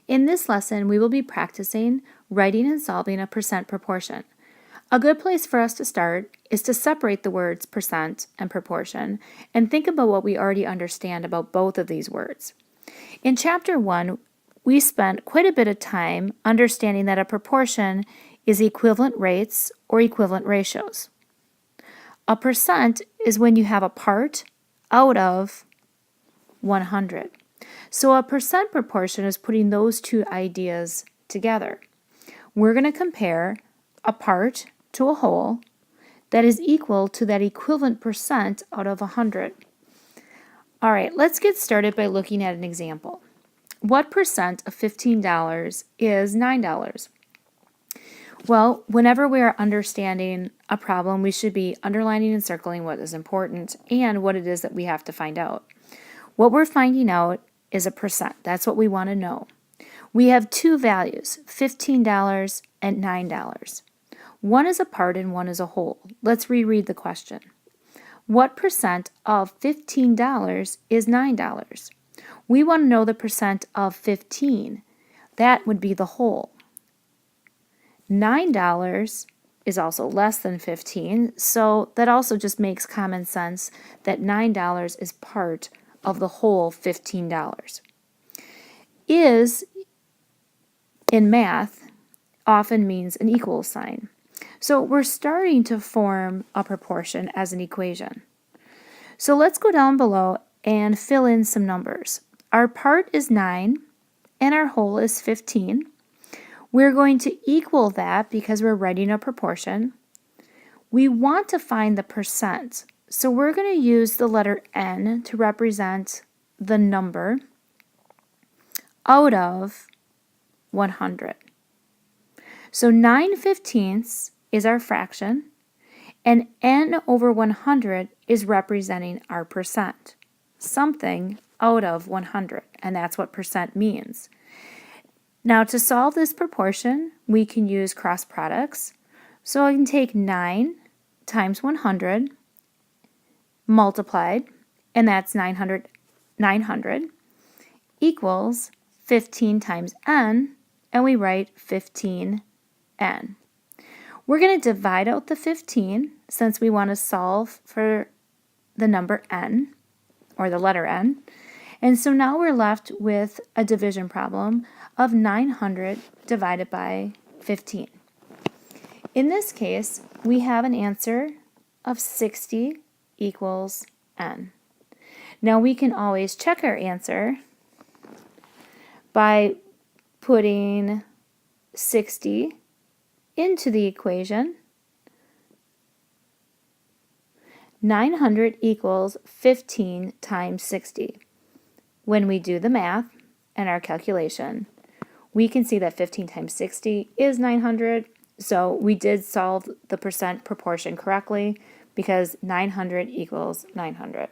In this lesson, we will be practicing writing and solving a percent proportion. A good place for us to start is to separate the words percent and proportion and think about what we already understand about both of these words. In Chapter 1, we spent quite a bit of time understanding that a proportion is equivalent rates or equivalent ratios. A percent is when you have a part out of 100. So a percent proportion is putting those two ideas together. We're going to compare a part to a whole that is equal to that equivalent percent out of 100. All right, let's get started by looking at an example. What percent of $15 is $9? Well, whenever we are understanding a problem, we should be underlining and circling what is important and what it is that we have to find out. What we're finding out is a percent. That's what we want to know. We have two values, $15 and $9. One is a part and one is a whole. Let's reread the question. What percent of $15 is $9? We want to know the percent of 15. That would be the whole. $9 is also less than 15, so that also just makes common sense that $9 is part of the whole $15. Is, in math, often means an equal sign. So we're starting to form a proportion as an equation. So let's go down below and fill in some numbers. Our part is 9 and our whole is 15. We're going to equal that because we're writing a proportion. We want to find the percent. So we're going to use the letter N to represent the number out of 100. So 9/15 is our fraction, and N over 100 is representing our percent, something out of 100, and that's what percent means. Now to solve this proportion, we can use cross products. So I can take 9 times 100 multiplied, and that's 900 equals 15 times n, and we write 15n. We're going to divide out the 15 since we want to solve for the number n, or the letter n. And so now we're left with a division problem of 900 divided by 15. In this case, we have an answer of 60 equals n. Now we can always check our answer by putting 60 into the equation. 900 equals 15 times 60. When we do the math and our calculation, we can see that 15 times 60 is 900. So we did solve the percent proportion correctly because 900 equals 900.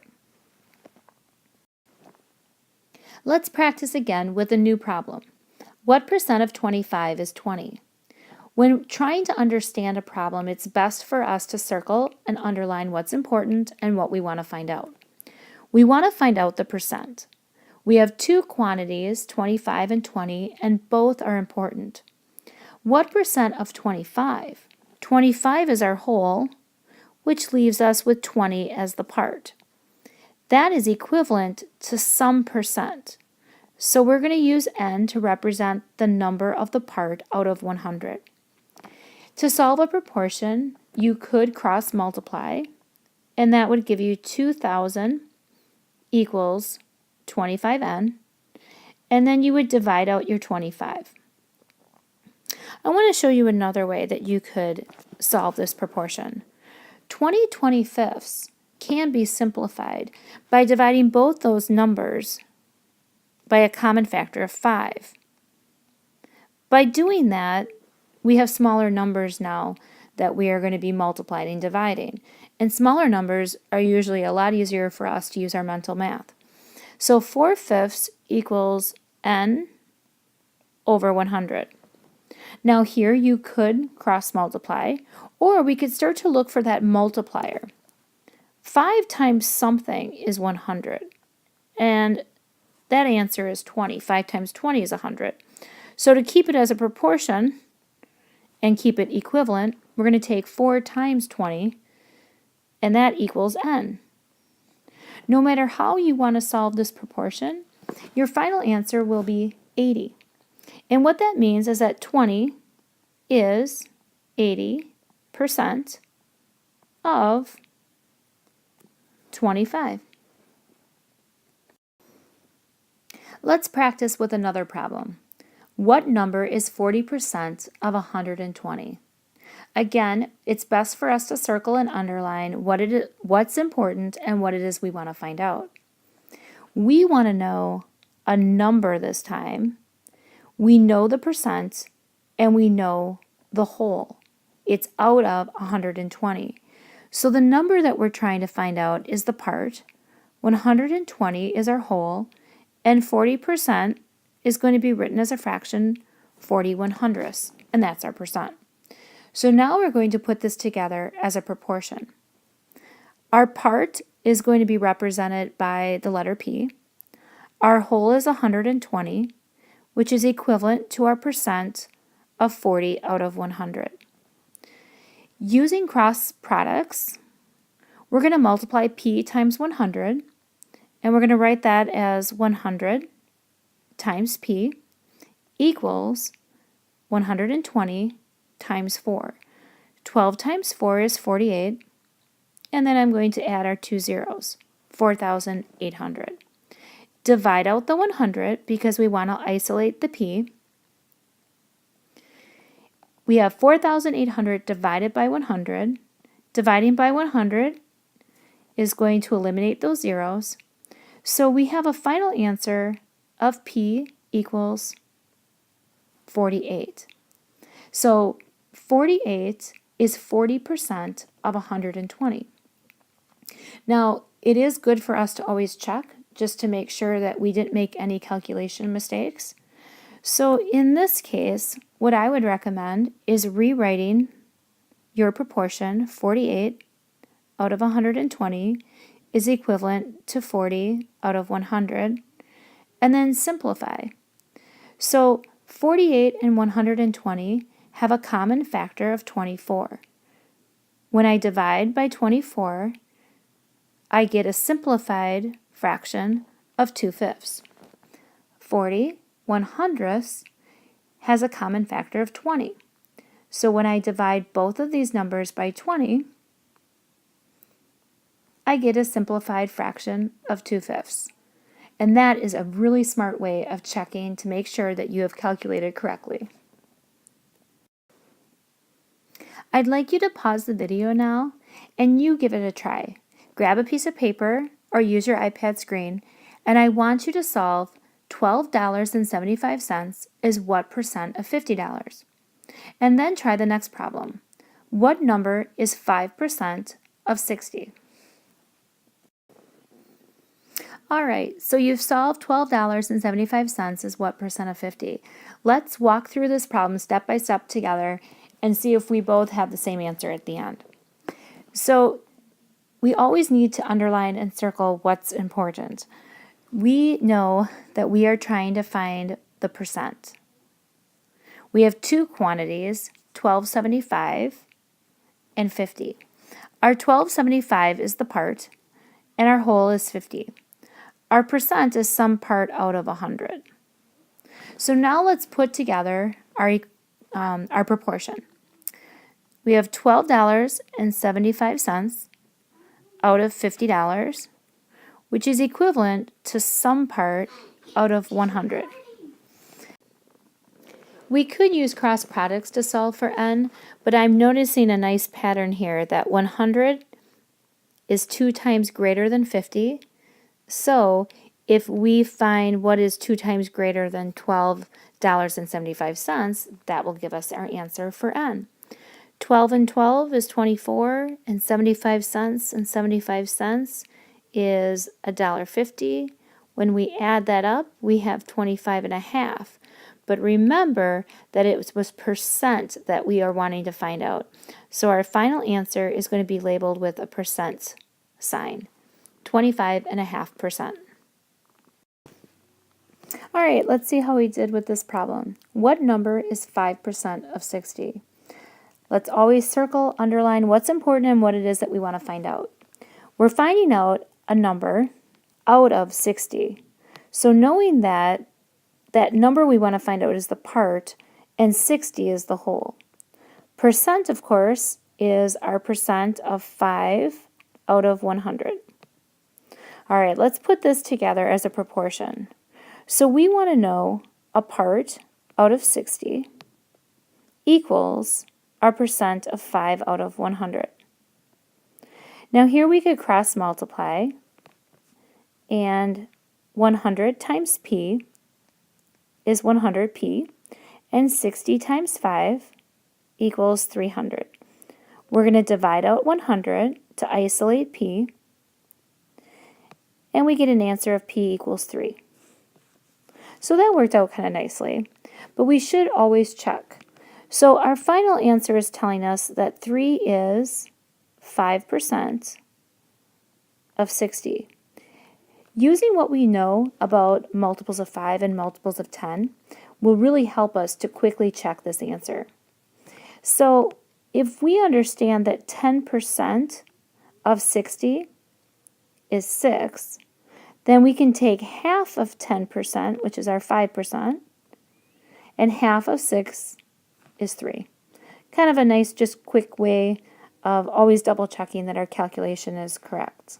Let's practice again with a new problem. What percent of 25 is 20? When trying to understand a problem, it's best for us to circle and underline what's important and what we want to find out. We want to find out the percent. We have two quantities, 25 and 20, and both are important. What percent of 25? 25 is our whole, which leaves us with 20 as the part. That is equivalent to some percent. So we're going to use n to represent the number of the part out of 100. To solve a proportion, you could cross multiply, and that would give you 2,000 equals 25n, and then you would divide out your 25. I want to show you another way that you could solve this proportion. 20 25ths can be simplified by dividing both those numbers by a common factor of 5. By doing that, we have smaller numbers now that we are going to be multiplying and dividing. And smaller numbers are usually a lot easier for us to use our mental math. So 4/5 equals n over 100. Now here you could cross multiply, or we could start to look for that multiplier. 5 times something is 100. And that answer is 20. 5 times 20 is 100. So to keep it as a proportion and keep it equivalent, we're going to take 4 times 20, and that equals n. No matter how you want to solve this proportion, your final answer will be 80. And what that means is that 20 is 80% of 25. Let's practice with another problem. What number is 40% of 120? Again, it's best for us to circle and underline what's important and what it is we want to find out. We want to know a number this time. We know the percent and we know the whole. It's out of 120. So the number that we're trying to find out is the part. 120 is our whole, and 40% is going to be written as a fraction 40/100ths, and that's our percent. So now we're going to put this together as a proportion. Our part is going to be represented by the letter P. Our whole is 120, which is equivalent to our percent of 40 out of 100. Using cross products, we're going to multiply P times 100, and we're going to write that as 100 times P equals 120 times 4. 12 times 4 is 48, and then I'm going to add our 2 zeros, 4,800. Divide out the 100 because we want to isolate the P. We have 4,800 divided by 100. Dividing by 100 is going to eliminate those zeros. So we have a final answer of P equals 48. So 48 is 40% of 120. Now, it is good for us to always check just to make sure that we didn't make any calculation mistakes. So in this case, what I would recommend is rewriting your proportion. 48 out of 120 is equivalent to 40 out of 100, and then simplify. So 48 and 120 have a common factor of 24. When I divide by 24, I get a simplified fraction of 2/5. 40/100ths has a common factor of 20. So when I divide both of these numbers by 20, I get a simplified fraction of 2/5. And that is a really smart way of checking to make sure that you have calculated correctly. I'd like you to pause the video now and you give it a try. Grab a piece of paper or use your iPad screen, and I want you to solve $12.75 is what percent of $50? And then try the next problem. What number is 5% of 60? All right, so you've solved $12.75 is what percent of 50. Let's walk through this problem step by step together and see if we both have the same answer at the end. So we always need to underline and circle what's important. We know that we are trying to find the percent. We have two quantities, $12.75 and 50. Our $12.75 is the part, and our whole is 50. Our percent is some part out of 100. So now let's put together our proportion. We have $12.75 out of $50, which is equivalent to some part out of 100. We could use cross products to solve for n, but I'm noticing a nice pattern here that 100 is 2 times greater than 50. So if we find what is 2 times greater than $12.75, that will give us our answer for n. 12 and 12 is 24, and 75 cents and 75 cents is $1.50. When we add that up, we have 25.5. But remember that it was percent that we are wanting to find out. So our final answer is going to be labeled with a percent sign, 25.5%. All right, let's see how we did with this problem. What number is 5% of 60? Let's always circle, underline what's important and what it is that we want to find out. We're finding out a number out of 60. So knowing that that number we want to find out is the part and 60 is the whole. Percent, of course, is our percent of 5 out of 100. All right, let's put this together as a proportion. So we want to know a part out of 60 equals our percent of 5 out of 100. Now here we could cross multiply, and 100 times p is 100p, and 60 times 5 equals 300. We're going to divide out 100 to isolate p, and we get an answer of p equals 3. So that worked out kind of nicely, but we should always check. So our final answer is telling us that 3 is 5% of 60. Using what we know about multiples of 5 and multiples of 10 will really help us to quickly check this answer. So if we understand that 10% of 60 is 6, then we can take half of 10%, which is our 5%, and half of 6 is 3. Kind of a nice, just quick way of always double checking that our calculation is correct.